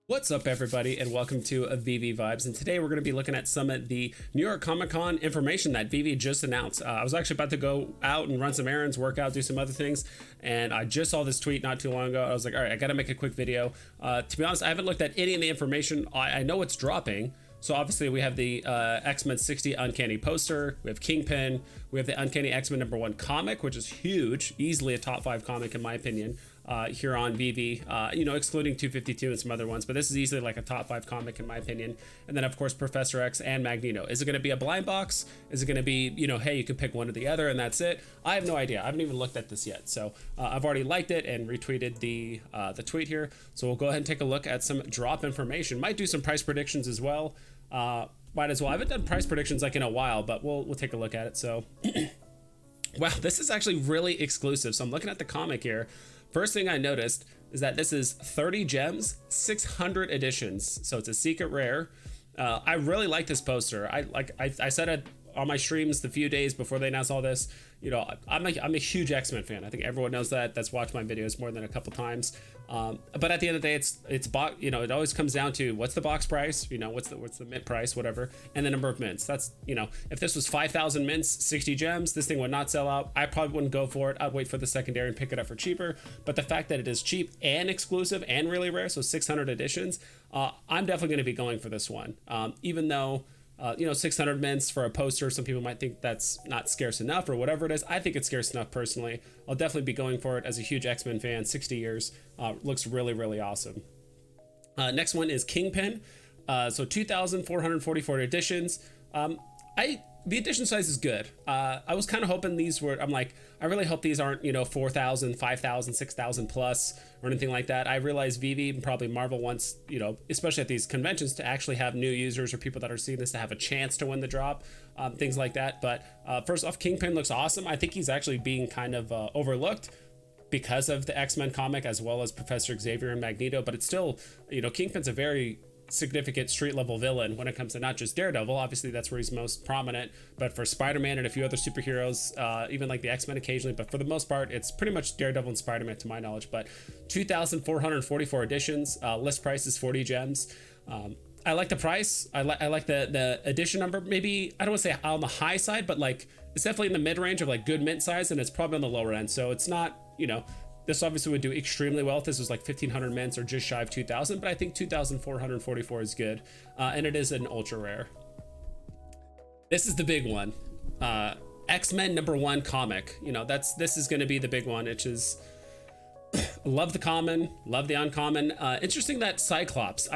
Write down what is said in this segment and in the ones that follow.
What's up, everybody, and welcome to Veve Vibes. And today we're going to be looking at some of the New York Comic Con information that Veve just announced. I was actually about to go out and run some errands, work out, do some other things, and I just saw this tweet not too long ago. I was like, all right, I got to make a quick video. To be honest, I haven't looked at any of the information. I know it's dropping. So obviously we have the X-Men 60 Uncanny poster, we have Kingpin, we have the Uncanny X-Men #1 comic, which is huge, easily a top 5 comic in my opinion, here on Veve, excluding 252 and some other ones, but this is easily like a top 5 comic in my opinion. And then of course Professor X and Magneto. Is it going to be a blind box? Is it going to be, hey, you can pick one or the other and that's it? I have no idea. I haven't even looked at this yet. So I've already liked it and retweeted the tweet here. So we'll go ahead and take a look at some drop information. Might do some price predictions as well. Might as well. I haven't done price predictions like in a while, but we'll take a look at it. So wow, this is actually really exclusive. So I'm looking at the comic here. First thing I noticed is that this is 30 gems, 600 editions. So it's a secret rare. I really like this poster. I said it on my streams the few days before they announced all this. I'm a huge X-Men fan. I think everyone knows that. That's watched my videos more than a couple times. But at the end of the day, it's it always comes down to what's the box price, what's the mint price, whatever, and the number of mints. That's, if this was 5,000 mints, 60 gems, this thing would not sell out. I probably wouldn't go for it. I'd wait for the secondary and pick it up for cheaper. But the fact that it is cheap and exclusive and really rare, so 600 editions, I'm definitely going to be going for this one. Even though 600 mints for a poster, some people might think that's not scarce enough or whatever it is. I think it's scarce enough personally. I'll definitely be going for it as a huge X-Men fan. 60 years, looks really, really awesome. Next one is Kingpin. So 2,444 editions. The edition size is good. I was kind of hoping these were, I really hope these aren't, 4,000, 5,000, 6,000 plus or anything like that. I realize Veve and probably Marvel wants, especially at these conventions, to actually have new users or people that are seeing this to have a chance to win the drop, things like that. But first off, Kingpin looks awesome. I think he's actually being kind of overlooked because of the X-Men comic as well as Professor Xavier and Magneto. But it's still, Kingpin's a very significant street level villain when it comes to not just Daredevil, obviously that's where he's most prominent, but for Spider-Man and a few other superheroes, even like the X-Men occasionally, but for the most part it's pretty much Daredevil and Spider-Man to my knowledge. But 2,444 editions, list price is 40 gems. I like the price. I like the edition number. Maybe I don't want to say on the high side, but like it's definitely in the mid-range of like good mint size, and it's probably on the lower end, so it's not, this obviously would do extremely well if this was like 1,500 mints or just shy of 2,000, but I think 2,444 is good, and it is an ultra rare. This is the big one, X-Men #1 comic. This is going to be the big one, which is love the common, love the uncommon. Interesting that Cyclops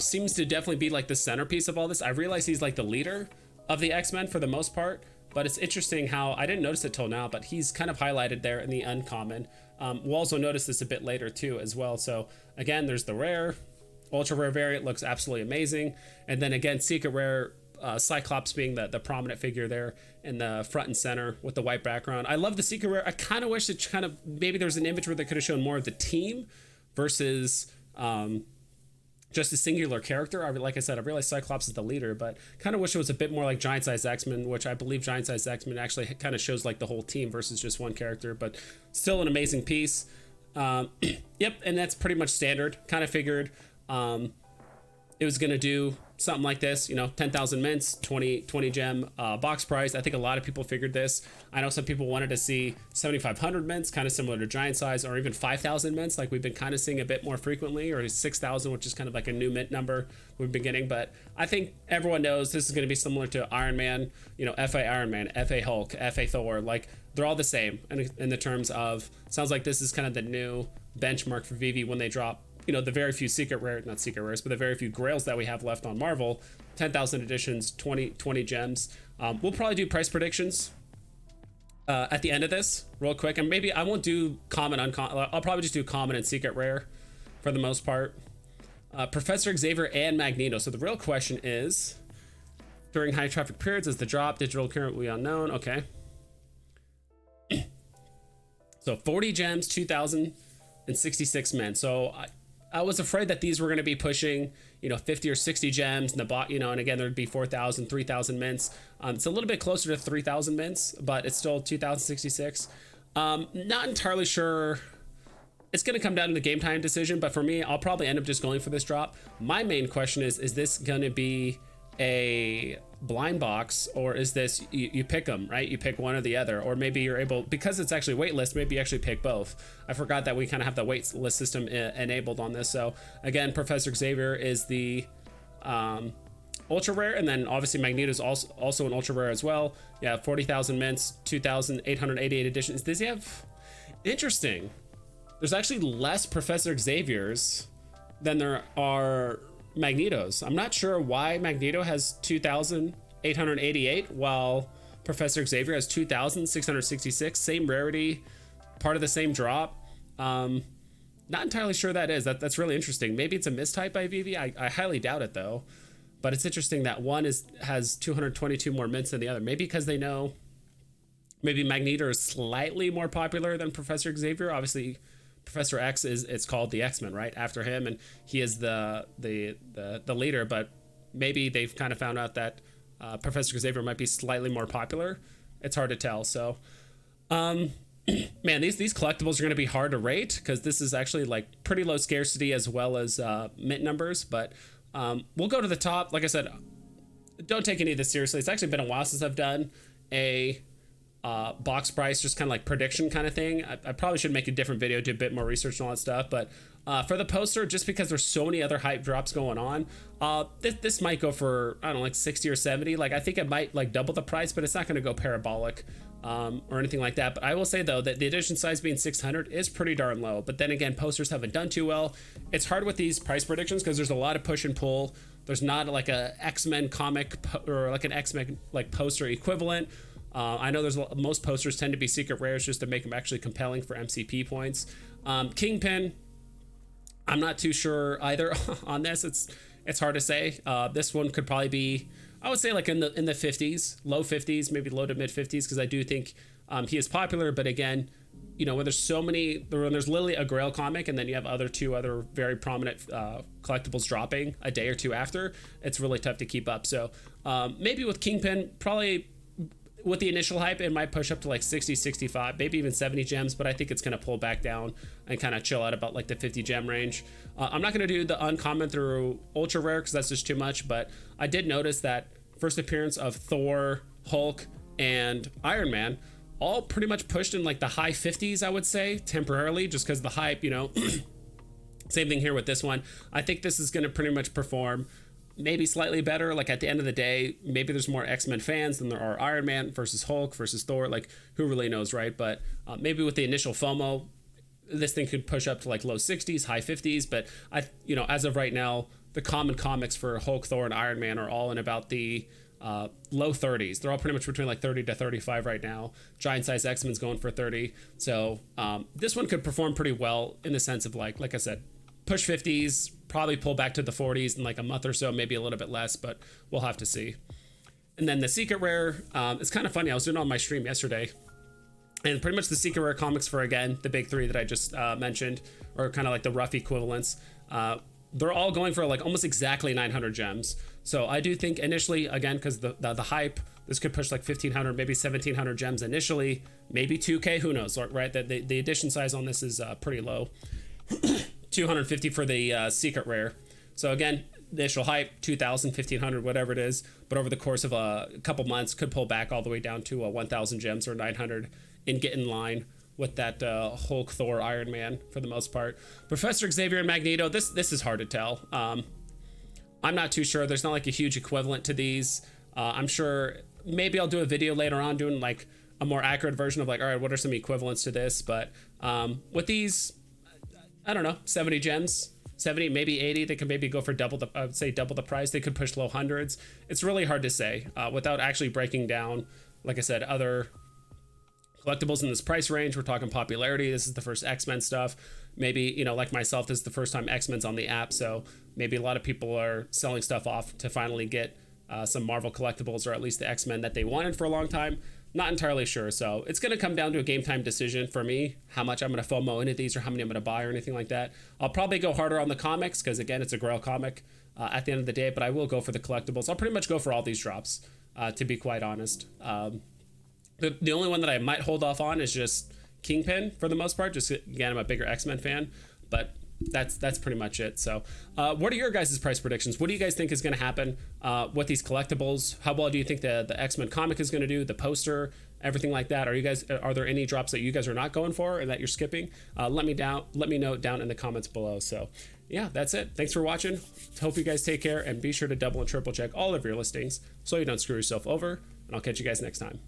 seems to definitely be like the centerpiece of all this. I realize he's like the leader of the X-Men for the most part, but it's interesting how I didn't notice it till now, but he's kind of highlighted there in the uncommon. We'll also notice this a bit later too as well. So again, there's the rare, ultra rare variant, looks absolutely amazing. And then again, secret rare, Cyclops being the prominent figure there in the front and center with the white background. I love the secret rare. I kind of wish it maybe there's an image where they could have shown more of the team versus just a singular character. Like I said, I realize Cyclops is the leader, but kind of wish it was a bit more like Giant Size X-Men, which I believe Giant Size X-Men actually kind of shows like the whole team versus just one character, but still an amazing piece. Yep, and that's pretty much standard. Kind of figured it was going to do something like this, 10,000 mints, 20 gem box price. I think a lot of people figured this. I know some people wanted to see 7,500 mints, kind of similar to Giant Size, or even 5,000 mints, like we've been kind of seeing a bit more frequently, or 6,000, which is kind of like a new mint number we've been getting. But I think everyone knows this is going to be similar to Iron Man, FA Iron Man, FA Hulk, FA Thor, like they're all the same in the terms of, sounds like this is kind of the new benchmark for Veve when they drop the very few not secret rares, but the very few grails that we have left on Marvel. 10,000 editions, 20 gems. We'll probably do price predictions at the end of this real quick, and maybe I won't do common, uncommon. I'll probably just do common and secret rare for the most part. Professor Xavier and Magneto. So the real question is, during high traffic periods, is the drop digital currently unknown? Okay. So 40 gems, 2,066 men. So I was afraid that these were going to be pushing, 50 or 60 gems in the bot, and again, there'd be 4,000, 3,000 mints. It's a little bit closer to 3,000 mints, but it's still 2,066. Not entirely sure it's going to come down to the game time decision, but for me, I'll probably end up just going for this drop. My main question is this going to be a blind box, or is this, you pick them, right? You pick one or the other, or maybe you're able, because it's actually waitlist, maybe you actually pick both. I forgot that we kind of have the waitlist system enabled on this. So again, Professor Xavier is the ultra rare, and then obviously Magneto is also an ultra rare as well. Yeah, 40,000 mints, 2,888 editions. Does he have, interesting, there's actually less Professor Xaviers than there are Magnetos. I'm not sure why Magneto has 2,888 while Professor Xavier has 2,666. Same rarity, part of the same drop. Not entirely sure that is. That's really interesting. Maybe it's a mistype by Veve. I highly doubt it though. But it's interesting that one has 222 more mints than the other. Maybe because they know maybe Magneto is slightly more popular than Professor Xavier. Obviously, Professor X it's called the X-Men, right, after him, and he is the leader. But maybe they've kind of found out that Professor Xavier might be slightly more popular. It's hard to tell. So, man, these collectibles are going to be hard to rate because this is actually like pretty low scarcity as well as mint numbers. But we'll go to the top. Like I said, don't take any of this seriously. It's actually been a while since I've done a box price, just kind of like prediction kind of thing. I probably should make a different video, do a bit more research and all that stuff. But for the poster, just because there's so many other hype drops going on, this might go for, I don't know, like 60 or 70. Like, I think it might like double the price, but it's not going to go parabolic or anything like that. But I will say though that the edition size being 600 is pretty darn low. But then again, posters haven't done too well. It's hard with these price predictions because there's a lot of push and pull. There's not like a X-Men comic or like an X-Men like poster equivalent. I know most posters tend to be secret rares just to make them actually compelling for MCP points. Kingpin, I'm not too sure either on this. It's hard to say. This one could probably be, I would say, like in the 50s, low 50s, maybe low to mid 50s, because I do think he is popular. But again, you know, when there's so many, when there's literally a Grail comic and then you have two other very prominent collectibles dropping a day or two after, it's really tough to keep up. So maybe with Kingpin, probably with the initial hype, it might push up to like 60, 65, maybe even 70 gems, but I think it's going to pull back down and kind of chill out about like the 50 gem range. I'm not going to do the uncommon through ultra rare because that's just too much, but I did notice that first appearance of Thor, Hulk, and Iron Man all pretty much pushed in like the high 50s, I would say, temporarily, just because the hype, you know. Same thing here with this one. I think this is going to pretty much perform maybe slightly better. Like at the end of the day, maybe there's more X-Men fans than there are Iron Man versus Hulk versus Thor. Like, who really knows, right? But maybe with the initial FOMO, this thing could push up to like low 60s, high 50s. But you know, as of right now, the common comics for Hulk, Thor, and Iron Man are all in about the low 30s. They're all pretty much between like 30 to 35 right now. Giant size X-Men's going for 30. So this one could perform pretty well in the sense of like I said, push 50s, probably pull back to the 40s in like a month or so, maybe a little bit less, but we'll have to see. And then the secret rare, it's kind of funny. I was doing it on my stream yesterday, and pretty much the secret rare comics for, again, the big three that I just mentioned, or kind of like the rough equivalents, they're all going for like almost exactly 900 gems. So I do think initially, again, because the hype, this could push like 1,500, maybe 1,700 gems initially, maybe 2K, who knows, right? The edition size on this is pretty low. 250 for the secret rare. So again, the initial hype, 2,000, 1,500, whatever it is, but over the course of a couple months could pull back all the way down to 1,000 gems or 900 and get in line with that Hulk, Thor, Iron Man for the most part. Professor Xavier and Magneto, this is hard to tell. I'm not too sure. There's not like a huge equivalent to these. I'm sure maybe I'll do a video later on doing like a more accurate version of like, all right, what are some equivalents to this? But with these, I don't know, 70 gems, 70, maybe 80. They could maybe go for double the price. They could push low hundreds. It's really hard to say without actually breaking down, like I said, other collectibles in this price range. We're talking popularity. This is the first X-Men stuff. Maybe, you know, like myself, this is the first time X-Men's on the app. So maybe a lot of people are selling stuff off to finally get some Marvel collectibles, or at least the X-Men that they wanted for a long time. Not entirely sure. So it's going to come down to a game time decision for me, how much I'm going to FOMO into these or how many I'm going to buy or anything like that. I'll probably go harder on the comics because, again, it's a Grail comic at the end of the day, but I will go for the collectibles. I'll pretty much go for all these drops, to be quite honest. The only one that I might hold off on is just, Kingpin for the most part. Just again, I'm a bigger X-Men fan, but that's pretty much it. So what are your guys' price predictions? What do you guys think is going to happen with these collectibles? How well do you think the X-Men comic is going to do, the poster, everything like that? Are there any drops that you guys are not going for or that you're skipping? Let me know down in the comments below. So yeah, that's it. Thanks for watching. Hope you guys take care, and be sure to double and triple check all of your listings so you don't screw yourself over, and I'll catch you guys next time.